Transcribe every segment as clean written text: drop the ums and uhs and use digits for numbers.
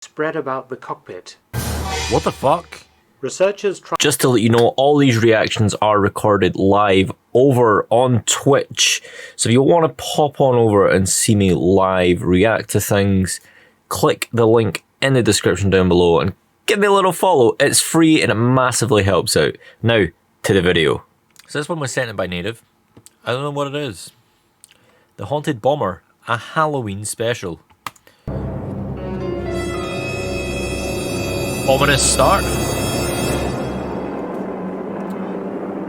spread about the cockpit. What the fuck? Researchers tried... Just to let you know, all these reactions are recorded live over on Twitch. So if you want to pop on over and see me live react to things, click the link in the description down below and give me a little follow. It's free and it massively helps out. Now, to the video. So this one was sent in by Native. I don't know what it is. The Haunted Bomber, a Halloween special. Ominous start.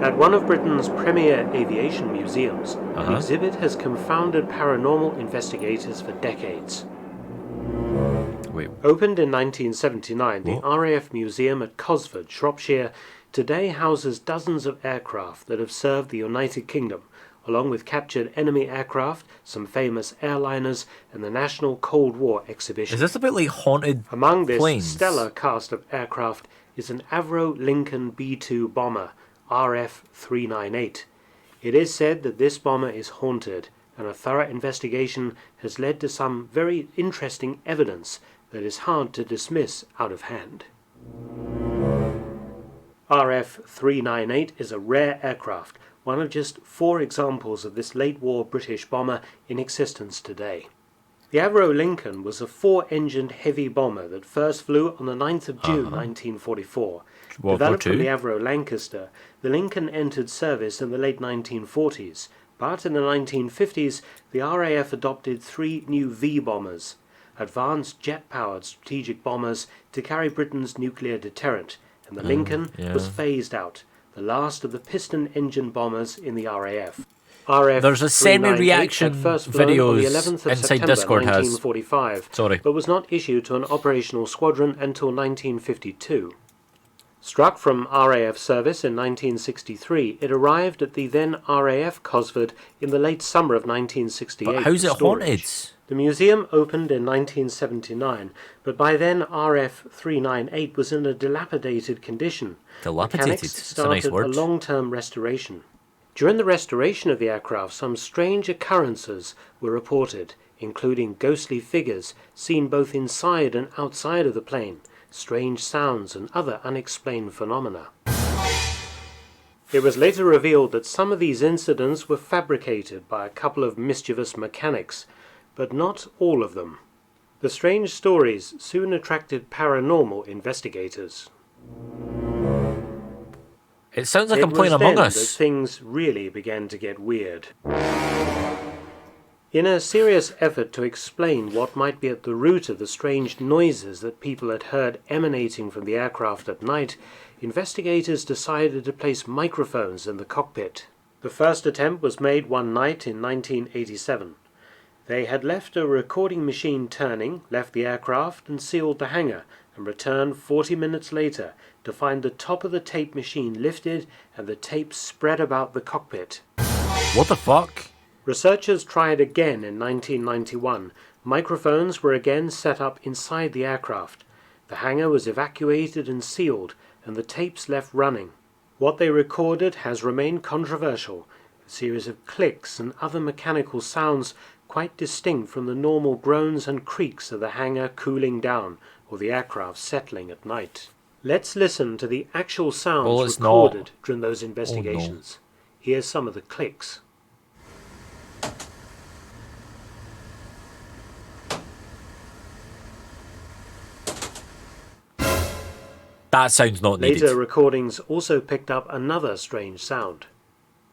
At one of Britain's premier aviation museums, the exhibit has confounded paranormal investigators for decades. Wait. Opened in 1979, the RAF Museum at Cosford, Shropshire, today houses dozens of aircraft that have served the United Kingdom, along with captured enemy aircraft, some famous airliners, and the National Cold War exhibition. Is this a bit like haunted Among this planes? stellar cast of aircraft is an Avro Lincoln B-2 bomber, RF-398. It is said that this bomber is haunted, and a thorough investigation has led to some very interesting evidence that is hard to dismiss out of hand. RF-398 is a rare aircraft, one of just 4 examples of this late-war British bomber in existence today. The Avro Lincoln was a 4-engined heavy bomber that first flew on the 9th of June 1944. Developed from the Avro Lancaster, the Lincoln entered service in the late 1940s, but in the 1950s the RAF adopted 3 new V-bombers, advanced jet-powered strategic bombers to carry Britain's nuclear deterrent, and the Lincoln was phased out, the last of the piston-engine bombers in the RAF. There's a semi-reaction videos inside Discord has. 1945, Sorry. but was not issued to an operational squadron until 1952. Struck from RAF service in 1963, it arrived at the then RAF Cosford in the late summer of 1968. But how's it haunted? The museum opened in 1979, but by then RF-398 was in a dilapidated condition. Dilapidated? Mechanics It's a nice started word. a long-term restoration. During the restoration of the aircraft, some strange occurrences were reported, including ghostly figures seen both inside and outside of the plane, strange sounds and other unexplained phenomena. It was later revealed that some of these incidents were fabricated by a couple of mischievous mechanics, but not all of them. The strange stories soon attracted paranormal investigators. It sounds like I'm playing Among Us. That things really began to get weird. In a serious effort to explain what might be at the root of the strange noises that people had heard emanating from the aircraft at night, investigators decided to place microphones in the cockpit. The first attempt was made one night in 1987. They had left a recording machine turning, left the aircraft and sealed the hangar, and returned 40 minutes later to find the top of the tape machine lifted and the tape spread about the cockpit. What the fuck? Researchers tried again in 1991. Microphones were again set up inside the aircraft. The hangar was evacuated and sealed, and the tapes left running. What they recorded has remained controversial, a series of clicks and other mechanical sounds quite distinct from the normal groans and creaks of the hangar cooling down or the aircraft settling at night. Let's listen to the actual sounds recorded during those investigations. Here's some of the clicks. That sounds not needed. Later recordings also picked up another strange sound.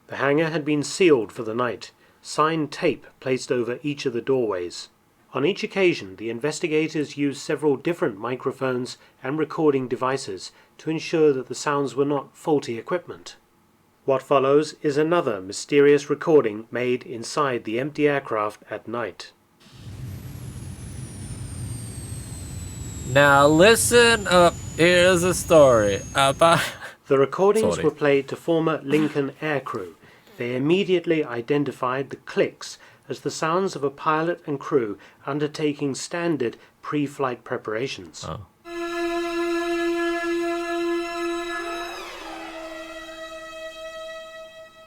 The hangar had been sealed for the night, signed tape placed over each of the doorways. On each occasion, the investigators used several different microphones and recording devices to ensure that the sounds were not faulty equipment. What follows is another mysterious recording made inside the empty aircraft at night. Now listen up, here's a story about... The recordings were played to former Lincoln aircrew. They immediately identified the clicks as the sounds of a pilot and crew undertaking standard pre-flight preparations. Oh.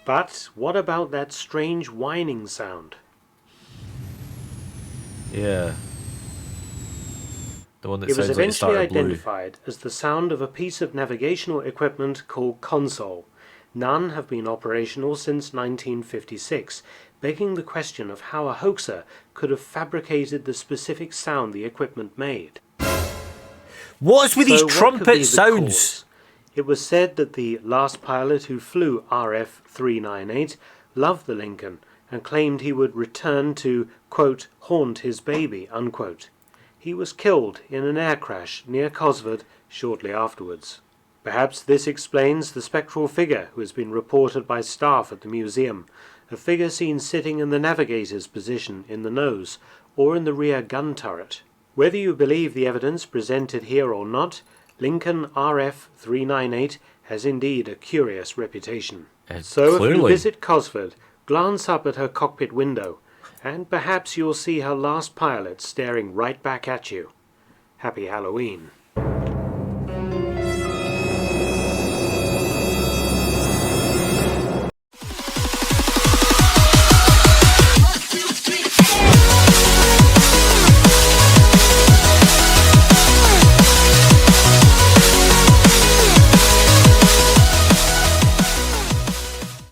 But what about that strange whining sound? Yeah. The one that It was sounds like the eventually start of Blue. identified as the sound of a piece of navigational equipment called console. None have been operational since 1956, begging the question of how a hoaxer could have fabricated the specific sound the equipment made. What's with these So what could be trumpet the sounds? cause? It was said that the last pilot who flew RF-398 loved the Lincoln and claimed he would return to, quote, haunt his baby, unquote. He was killed in an air crash near Cosford shortly afterwards. Perhaps this explains the spectral figure who has been reported by staff at the museum, a figure seen sitting in the navigator's position in the nose or in the rear gun turret. Whether you believe the evidence presented here or not, Lincoln RF-398 has indeed a curious reputation. So if you Clearly. visit Cosford, glance up at her cockpit window, and perhaps you'll see her last pilot staring right back at you. Happy Halloween.